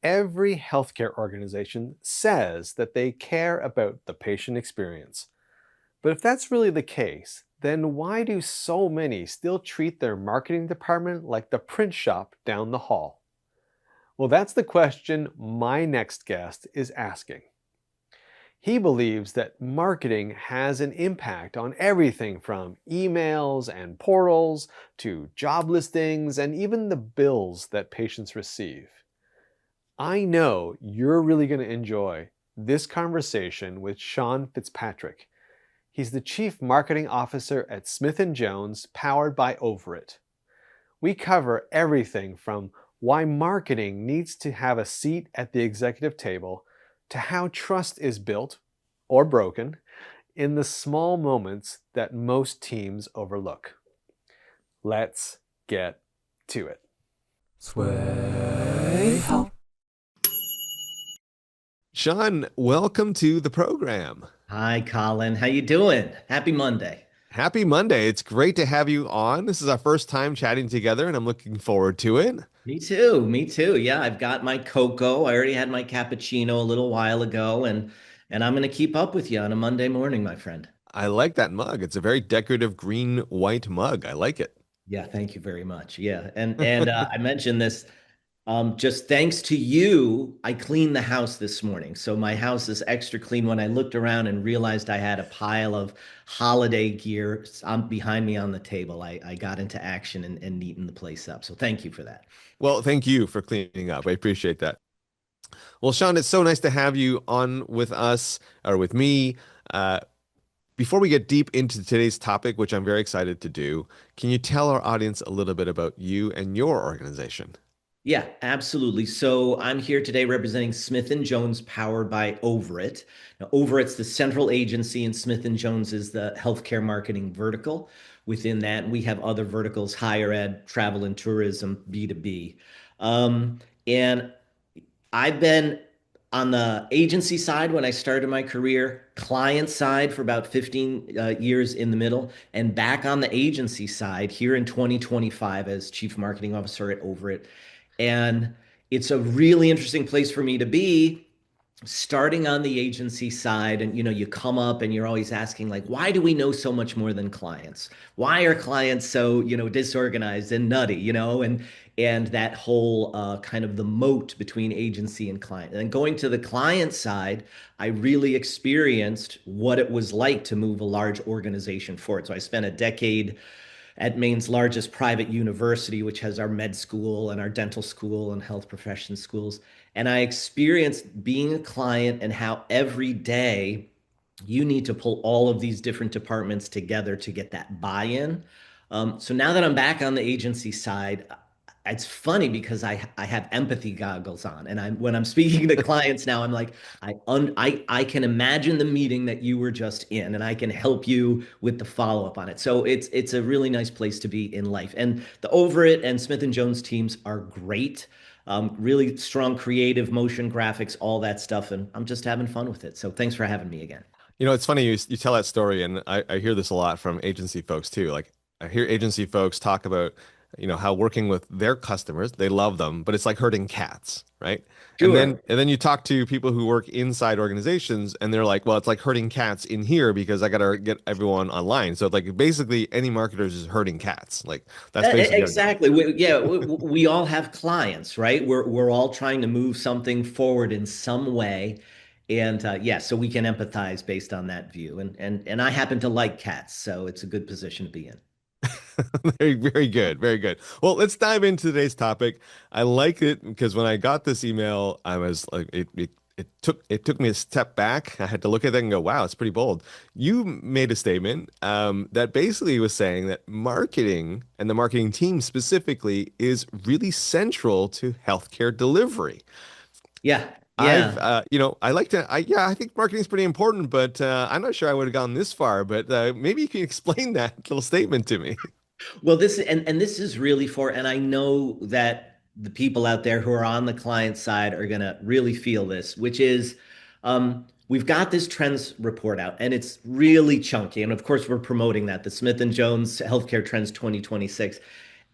Every healthcare organization says that they care about the patient experience. But if that's really the case, then why do so many still treat their marketing department like the print shop down the hall? Well, that's the question my next guest is asking. He believes that marketing has an impact on everything from emails and portals to job listings and even the bills that patients receive. I know you're really going to enjoy this conversation with Sean Fitzpatrick. He's the Chief Marketing Officer at Smith & Jones, powered by Overit. We cover everything from why marketing needs to have a seat at the executive table to how trust is built or broken in the small moments that most teams overlook. Let's get to it. Sway. Sean, welcome to the program. Hi, Colin. How you doing? Happy Monday. Happy Monday. It's great to have you on. This is our first time chatting together, and I'm looking forward to it. Me too. Me too. Yeah, I've got my cocoa. I already had my cappuccino a little while ago, and I'm gonna keep up with you on a Monday morning, my friend. I like that mug. It's a very decorative green-white mug. I like it. Yeah, thank you very much. Yeah, and I mentioned this. Just thanks to you, I cleaned the house this morning. So my house is extra clean. When I looked around and realized I had a pile of holiday gear behind me on the table, I got into action and neatened the place up. So thank you for that. Well, thank you for cleaning up. I appreciate that. Well, Sean, it's so nice to have you on with us or with me. Uh, Before we get deep into today's topic, which I'm very excited to do, can you tell our audience a little bit about you and your organization? Yeah, absolutely. So I'm here today representing Smith& Jones powered by Overit. Now, Overit's the central agency and Smith& Jones is the healthcare marketing vertical. Within that, we have other verticals, higher ed, travel and tourism, B2B. And I've been on the agency side when I started my career, client side for about 15 years in the middle, and back on the agency side here in 2025 as Chief Marketing Officer at Overit. And it's a really interesting place for me to be starting on the agency side. And you come up and you're always asking, like, why do we know so much more than clients? Why are clients so disorganized and nutty, and that whole kind of the moat between agency and client. And then going to the client side, I really experienced what it was like to move a large organization forward. So I spent a decade at Maine's largest private university, which has our med school and our dental school and health profession schools. And I experienced being a client and how every day you need to pull all of these different departments together to get that buy-in. So now that I'm back on the agency side, it's funny because I have empathy goggles on, and when I'm speaking to clients now, I'm like, I can imagine the meeting that you were just in, and I can help you with the follow up on it. So it's a really nice place to be in life, and the Overit and Smith and Jones teams are great. Really strong creative motion graphics, all that stuff, and I'm just having fun with it. So thanks for having me again. It's funny you tell that story, and I hear this a lot from agency folks too. Like I hear agency folks talk about, how working with their customers, they love them, but it's like herding cats, right? And Sure. then you talk to people who work inside organizations, and they're like, well, it's like herding cats in here because I gotta get everyone online. So like basically any marketers is herding cats. Like that's basically our job. Exactly. We all have clients, right? We're all trying to move something forward in some way, and yeah, so we can empathize based on that view. And I happen to like cats, so it's a good position to be in. Very, very good. Very good. Well, let's dive into today's topic. I like it because when I got this email, I was like, it took me a step back. I had to look at that and go, wow, it's pretty bold. You made a statement that basically was saying that marketing and the marketing team specifically is really central to healthcare delivery. Yeah, I've, yeah. I like to, yeah, I think marketing is pretty important, but I'm not sure I would have gone this far. But maybe you can explain that little statement to me. Well, and this is really for, and I know that the people out there who are on the client side are gonna really feel this, which is we've got this trends report out, and it's really chunky. And of course, we're promoting that, the Smith and Jones Healthcare Trends 2026.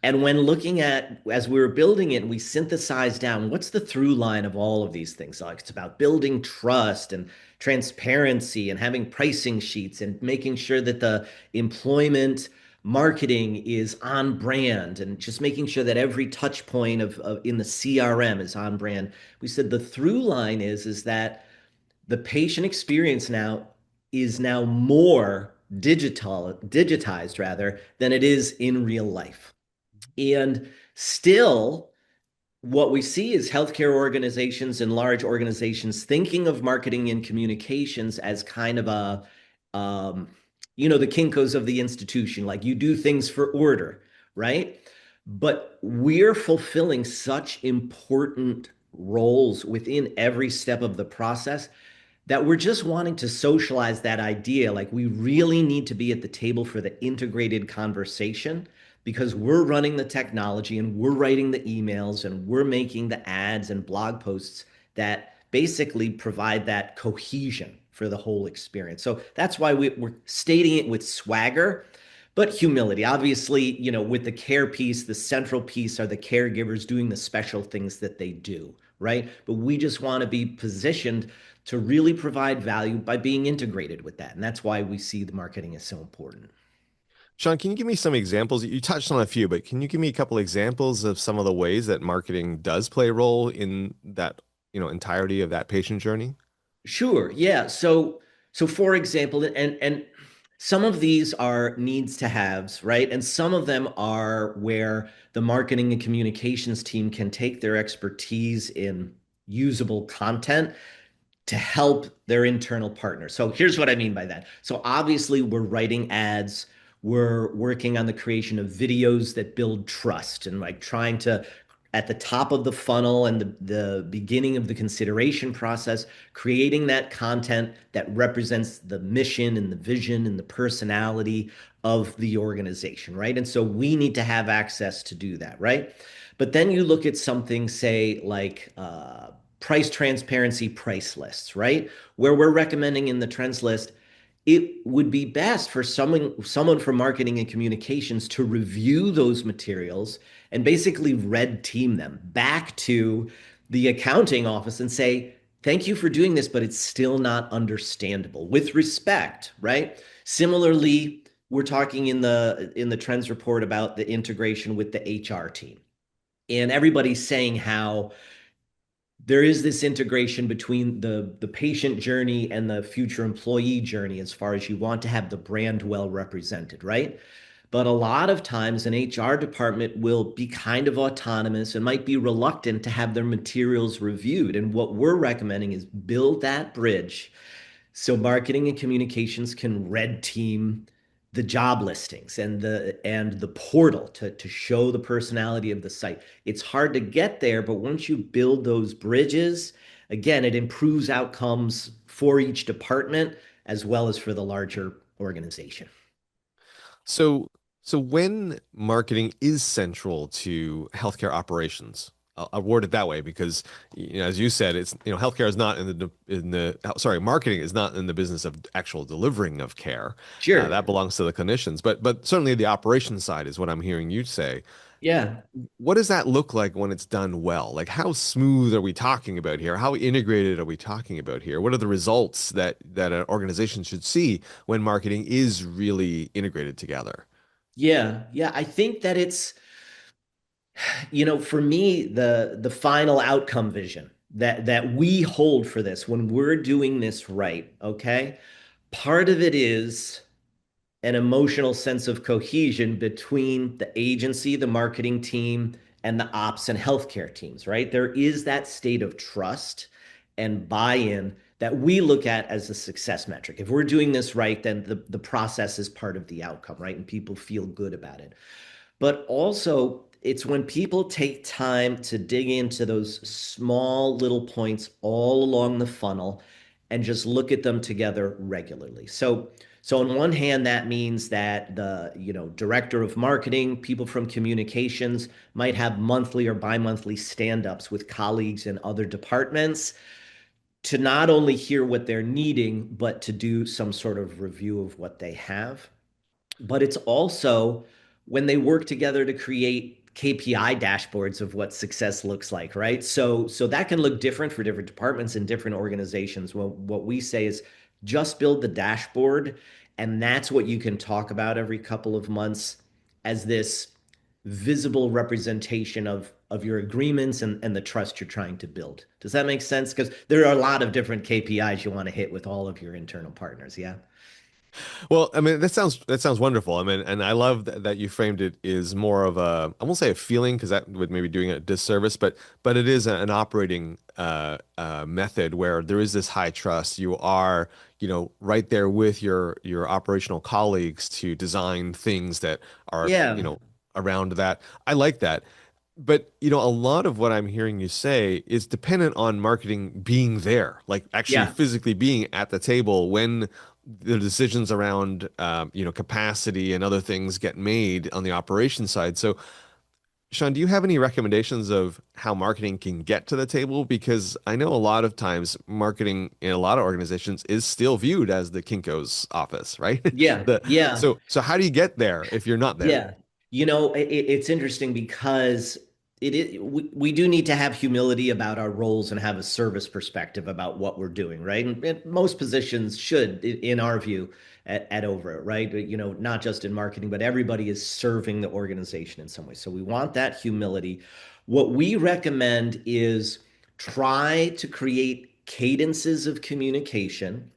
And when looking at, as we were building it, we synthesized down what's the through line of all of these things. Like it's about building trust and transparency and having pricing sheets and making sure that the employment marketing is on brand and just making sure that every touch point of in the CRM is on brand. We said the through line is that the patient experience now is now more digitized rather than it is in real life. And still, what we see is healthcare organizations and large organizations thinking of marketing and communications as kind of um, the Kinkos of the institution, like you do things for order, right? But we're fulfilling such important roles within every step of the process that we're just wanting to socialize that idea. Like we really need to be at the table for the integrated conversation because we're running the technology and we're writing the emails and we're making the ads and blog posts that basically provide that cohesion for the whole experience. So that's why we're stating it with swagger, but humility. Obviously, with the care piece, the central piece are the caregivers doing the special things that they do, right? But we just want to be positioned to really provide value by being integrated with that. And that's why we see the marketing is so important. Sean, can you give me some examples? You touched on a few, but can you give me a couple examples of some of the ways that marketing does play a role in that, entirety of that patient journey? Sure. Yeah. So for example, and some of these are needs to haves, right? And some of them are where the marketing and communications team can take their expertise in usable content to help their internal partners. So here's what I mean by that. So obviously we're writing ads, we're working on the creation of videos that build trust and like trying to at the top of the funnel and the beginning of the consideration process, creating that content that represents the mission and the vision and the personality of the organization, right? And so we need to have access to do that, right? But then you look at something, say, like price transparency price lists, right? Where we're recommending in the trends list, it would be best for someone from marketing and communications to review those materials and basically red team them back to the accounting office and say, thank you for doing this, but it's still not understandable with respect, right? Similarly, we're talking in the trends report about the integration with the HR team. And everybody's saying how there is this integration between the patient journey and the future employee journey as far as you want to have the brand well represented, right? But a lot of times an HR department will be kind of autonomous and might be reluctant to have their materials reviewed. And what we're recommending is build that bridge so marketing and communications can red team the job listings and the portal to show the personality of the site. It's hard to get there, but once you build those bridges, again, it improves outcomes for each department as well as for the larger organization. So, so when marketing is central to healthcare operations, I'll word it that way because, as you said, it's, healthcare is not sorry, marketing is not in the business of actual delivering of care. Sure. That belongs to the clinicians, but certainly the operations side is what I'm hearing you say. Yeah. What does that look like when it's done well? Like how smooth are we talking about here? How integrated are we talking about here? What are the results that an organization should see when marketing is really integrated together? Yeah. Yeah. I think that it's, for me, the final outcome vision that we hold for this when we're doing this right, okay? Part of it is an emotional sense of cohesion between the agency, the marketing team, and the ops and healthcare teams, right? There is that state of trust and buy-in that we look at as a success metric. If we're doing this right, then the process is part of the outcome, right? And people feel good about it. But also, it's when people take time to dig into those small little points all along the funnel and just look at them together regularly. So on one hand, that means that the director of marketing, people from communications might have monthly or bi-monthly stand-ups with colleagues in other departments to not only hear what they're needing, but to do some sort of review of what they have. But it's also when they work together to create KPI dashboards of what success looks like, right? So that can look different for different departments and different organizations. Well, what we say is just build the dashboard, and that's what you can talk about every couple of months as this visible representation of your agreements and the trust you're trying to build. Does that make sense? Because there are a lot of different KPIs you want to hit with all of your internal partners. Yeah. Well, I mean, that sounds wonderful. I mean, and I love that you framed it is more of a, I won't say a feeling because that would maybe doing a disservice, but it is an operating method where there is this high trust. You are, right there with your operational colleagues to design things that are, Yeah. around that. I like that. But a lot of what I'm hearing you say is dependent on marketing being there, like actually Yeah. physically being at the table when the decisions around capacity and other things get made on the operation side. So, Sean, do you have any recommendations of how marketing can get to the table? Because I know a lot of times marketing in a lot of organizations is still viewed as the Kinko's office, right? Yeah. The Yeah. so how do you get there if you're not there? Yeah. It's interesting because we do need to have humility about our roles and have a service perspective about what we're doing, right? And most positions should, in our view, at Overit, right? Not just in marketing, but everybody is serving the organization in some way. So we want that humility. What we recommend is try to create cadences of communication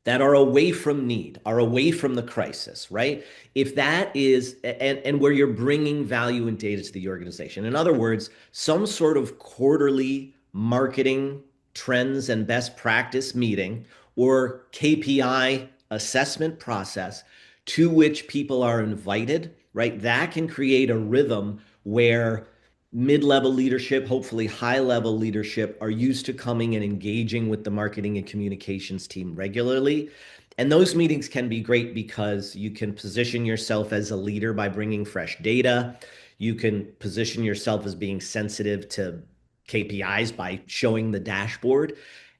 that are away from need, are away from the crisis, right? If that is, and where you're bringing value and data to the organization. In other words, some sort of quarterly marketing trends and best practice meeting or KPI assessment process to which people are invited, right? That can create a rhythm where mid-level leadership, hopefully high-level leadership, are used to coming and engaging with the marketing and communications team regularly. And those meetings can be great because you can position yourself as a leader by bringing fresh data. You can position yourself as being sensitive to KPIs by showing the dashboard.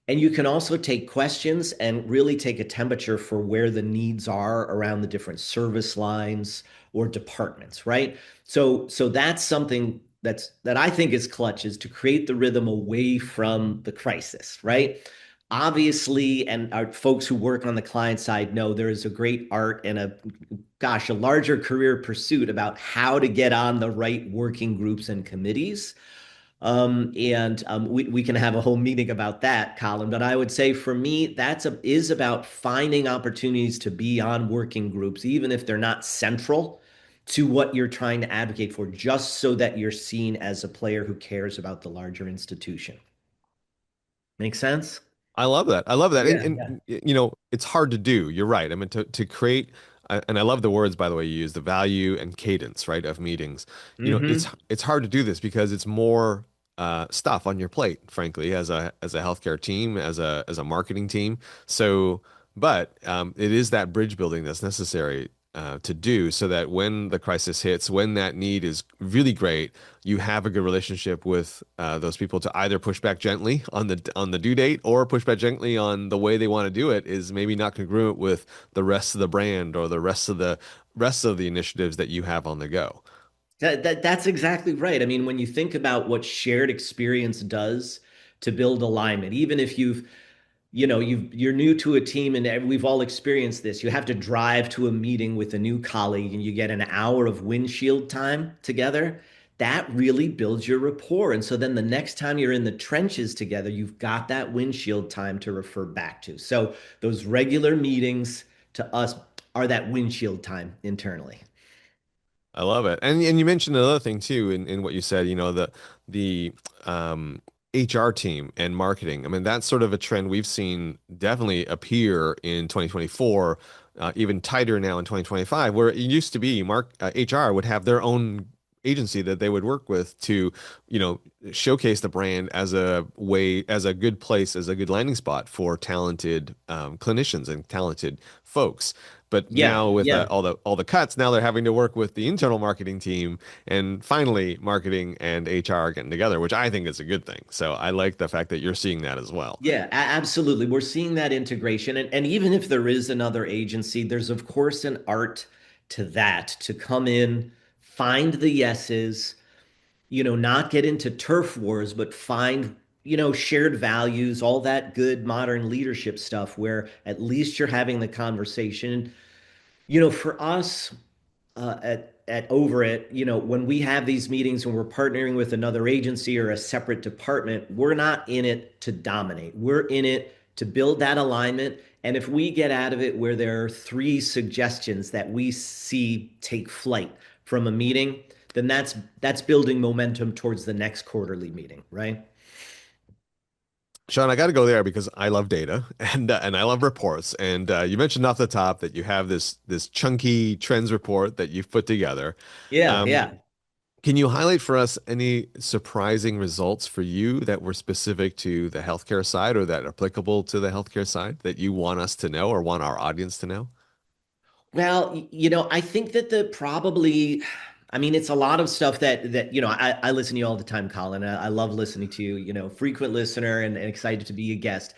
And you can also take questions and really take a temperature for where the needs are around the different service lines or departments, right? So that's something that I think is clutch is to create the rhythm away from the crisis, right? Obviously, and our folks who work on the client side know there is a great art and a larger career pursuit about how to get on the right working groups and committees. And we can have a whole meeting about that, Colin. But I would say for me, is about finding opportunities to be on working groups, even if they're not central to what you're trying to advocate for, just so that you're seen as a player who cares about the larger institution. Make sense? I love that. I love that. Yeah, And, yeah. it's hard to do. You're right. I mean, to create, and I love the words, by the way, you use the value and cadence, right, of meetings. Mm-hmm. It's hard to do this because it's more stuff on your plate, frankly, as a healthcare team, as a marketing team. So, but it is that bridge building that's necessary to do so that when the crisis hits, when that need is really great, you have a good relationship with those people to either push back gently on the due date or push back gently on the way they want to do it is maybe not congruent with the rest of the brand or the rest of the initiatives that you have on the go. That's exactly right. I mean, when you think about what shared experience does to build alignment, even if you're new to a team and we've all experienced this. You have to drive to a meeting with a new colleague and you get an hour of windshield time together. That really builds your rapport. And so then the next time you're in the trenches together, you've got that windshield time to refer back to. So those regular meetings to us are that windshield time internally. I love it. And you mentioned another thing too in what you said, the HR team and marketing. I mean, that's sort of a trend we've seen definitely appear in 2024, even tighter now in 2025, where it used to be HR would have their own agency that they would work with to, you know, showcase the brand as a good place, as a good landing spot for talented clinicians and talented folks. But Yeah, now with yeah. all the cuts, now they're having to work with the internal marketing team, and finally, marketing and HR are getting together, which I think is a good thing. So I like the fact that you're seeing that as well. Yeah, absolutely. We're seeing that integration. And even if there is another agency, there's of course an art to that, to come in, find the yeses, not get into turf wars, but find, shared values, all that good modern leadership stuff where at least you're having the conversation. For us, at Overit, when we have these meetings when we're partnering with another agency or a separate department, we're not in it to dominate. We're in it to build that alignment. And if we get out of it where there are three suggestions that we see take flight from a meeting, then that's building momentum towards the next quarterly meeting, right? Sean, I got to go there because I love data and I love reports. And you mentioned off the top that you have this chunky trends report that you've put together. Yeah, Um, yeah. can you highlight for us any surprising results for you that were specific to the healthcare side or that are applicable to the healthcare side that you want us to know or want our audience to know? Well, I think that I mean, it's a lot of stuff I listen to you all the time, Colin. I love listening to you, frequent listener and excited to be a guest.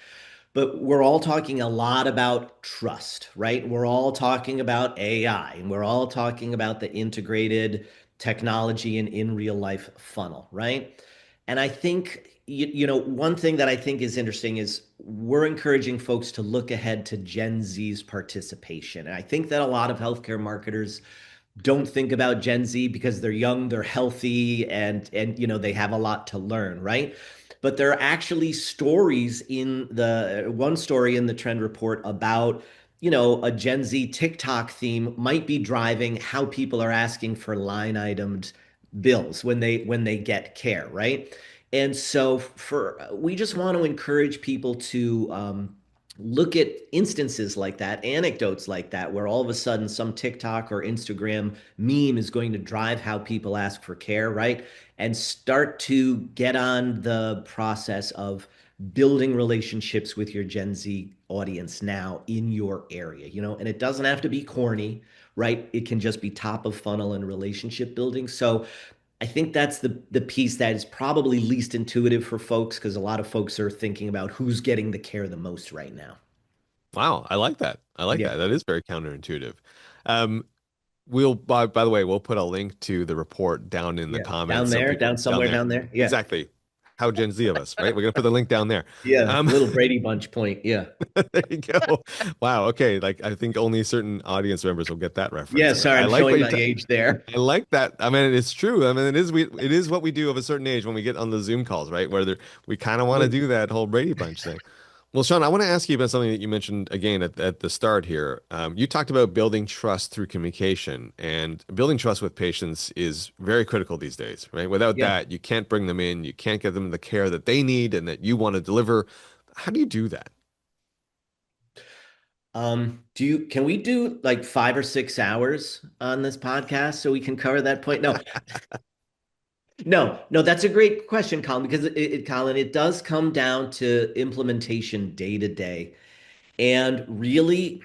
But we're all talking a lot about trust, right? We're all talking about AI, and we're all talking about the integrated technology and in real life funnel, right? And I think, one thing that I think is interesting is we're encouraging folks to look ahead to Gen Z's participation. And I think that a lot of healthcare marketers don't think about Gen Z because they're young, they're healthy, and they have a lot to learn, right? But there are actually stories in the one story in the trend report about a Gen Z TikTok theme might be driving how people are asking for line itemed bills when they get care, right? And so for we just want to encourage people to look at instances like that, anecdotes like that, where all of a sudden some TikTok or Instagram meme is going to drive how people ask for care, right? And start to get on the process of building relationships with your Gen Z audience now in your area, and it doesn't have to be corny, right? It can just be top of funnel and relationship building. So I think that's the piece that is probably least intuitive for folks because a lot of folks are thinking about who's getting the care the most right now. Wow, I like that. I like Yeah. that. That is very counterintuitive. Um, by the way, we'll put a link to the report down in the Yeah. Down comments so there, people down down somewhere there. down there. Yeah. Exactly. How Gen Z of us, right? We're gonna put the link down there. Yeah. Um, Little Brady Bunch point. Yeah. there you go. Wow. Okay. Like I think only certain audience members will get that Yeah. reference, but Sorry, I I'm like what showing you my age there. I like that. I mean, it's true. I mean, it is what we do of a certain age when we get on the Zoom calls, right? Where we kind of want to do that whole Brady Bunch thing. Well, Sean, I want to ask you about something that you mentioned again at the start here. You talked about building trust through communication, and building trust with patients is very critical these days, right? Without Yeah. that, you can't bring them in, you can't get them the care that they need and that you want to deliver. How do you do that? Can we do like 5 or 6 hours on this podcast so we can cover that point? No, no, that's a great question, Colin, because Colin, it does come down to implementation day to day. And really,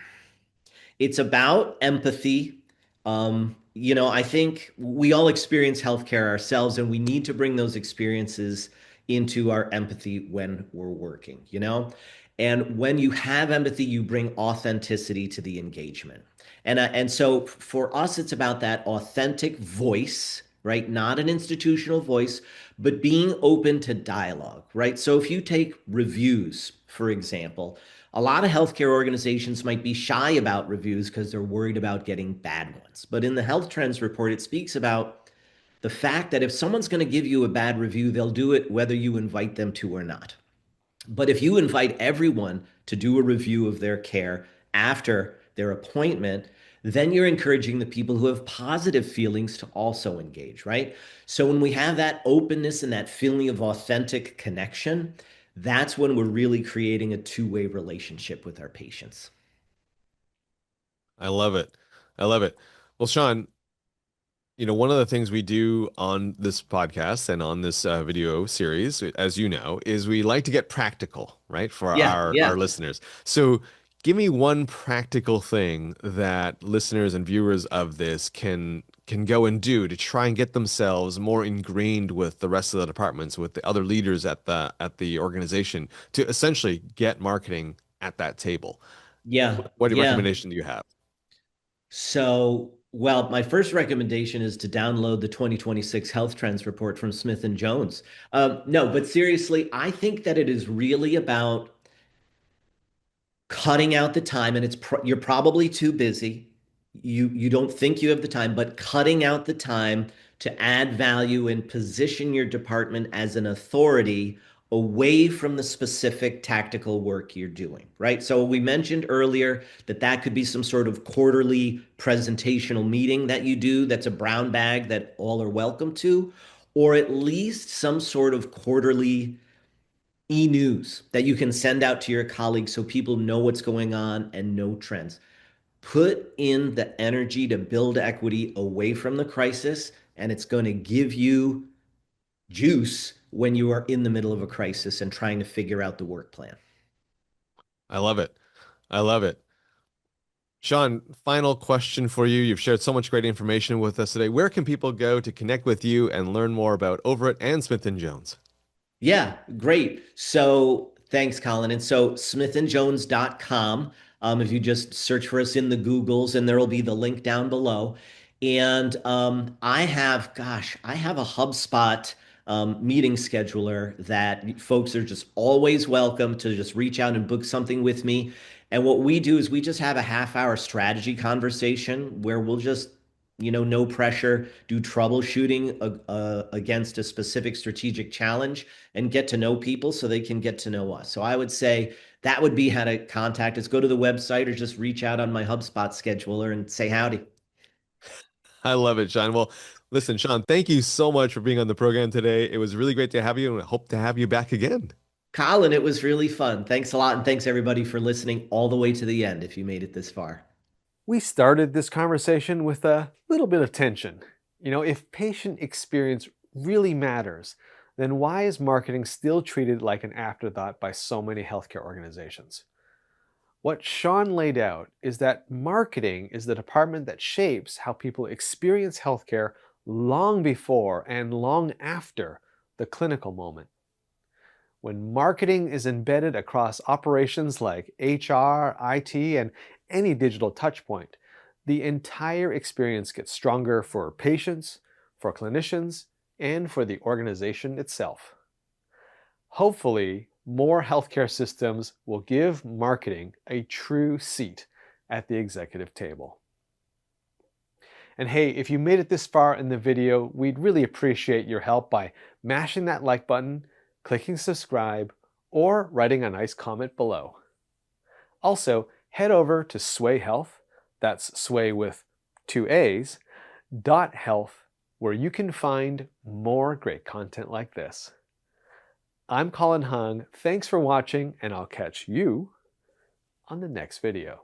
it's about empathy. I think we all experience healthcare ourselves, and we need to bring those experiences into our empathy when we're working, And when you have empathy, you bring authenticity to the engagement. And so for us, it's about that authentic voice, right? Not an institutional voice, but being open to dialogue, right? So if you take reviews, for example, a lot of healthcare organizations might be shy about reviews because they're worried about getting bad ones. But in the Health Trends report, it speaks about the fact that if someone's going to give you a bad review, they'll do it whether you invite them to or not. But if you invite everyone to do a review of their care after their appointment, then you're encouraging the people who have positive feelings to also engage, right? So when we have that openness and that feeling of authentic connection, that's when we're really creating a two-way relationship with our patients. I love it. I love it. Well, Sean, one of the things we do on this podcast and on this video series, as you know, is we like to get practical, right, for Yeah, our yeah. listeners. So, give me one practical thing that listeners and viewers of this can go and do to try and get themselves more ingrained with the rest of the departments, with the other leaders at the organization, to essentially get marketing at that table. Yeah, What yeah. recommendation do you have? So Well, my first recommendation is to download the 2026 Health Trends Report from Smith and Jones. No, but seriously, I think that it is really about cutting out the time, and you're probably too busy. You don't think you have the time, but cutting out the time to add value and position your department as an authority away from the specific tactical work you're doing, right? So we mentioned earlier that that could be some sort of quarterly presentational meeting that you do that's a brown bag that all are welcome to, or at least some sort of quarterly e-news that you can send out to your colleagues so people know what's going on and know trends. Put in the energy to build equity away from the crisis, and it's going to give you juice when you are in the middle of a crisis and trying to figure out the work plan. I love it. I love it. Sean, final question for you. You've shared so much great information with us today. Where can people go to connect with you and learn more about Overit and Smith& Jones? Yeah, great. So thanks, Colin. And so smithandjones.com, if you just search for us in the Googles, and there will be the link down below. And I have a HubSpot meeting scheduler that folks are just always welcome to just reach out and book something with me. And what we do is we just have a half-hour strategy conversation where we'll just, no pressure, do troubleshooting against a specific strategic challenge and get to know people so they can get to know us. So I would say that would be how to contact us. Go to the website or just reach out on my HubSpot scheduler and say howdy. I love it, Sean. Well, listen, Sean, thank you so much for being on the program today. It was really great to have you, and I hope to have you back again. Colin, it was really fun. Thanks a lot. And thanks everybody for listening all the way to the end if you made it this far. We started this conversation with a little bit of tension. If patient experience really matters, then why is marketing still treated like an afterthought by so many healthcare organizations? What Sean laid out is that marketing is the department that shapes how people experience healthcare long before and long after the clinical moment. When marketing is embedded across operations like HR, IT, and any digital touchpoint, the entire experience gets stronger for patients, for clinicians, and for the organization itself. Hopefully, more healthcare systems will give marketing a true seat at the executive table. And hey, if you made it this far in the video, we'd really appreciate your help by mashing that like button, clicking subscribe, or writing a nice comment below. Also, head over to Swaay Health, that's Swaay with 2 A's, .health, where you can find more great content like this. I'm Colin Hung, thanks for watching, and I'll catch you on the next video.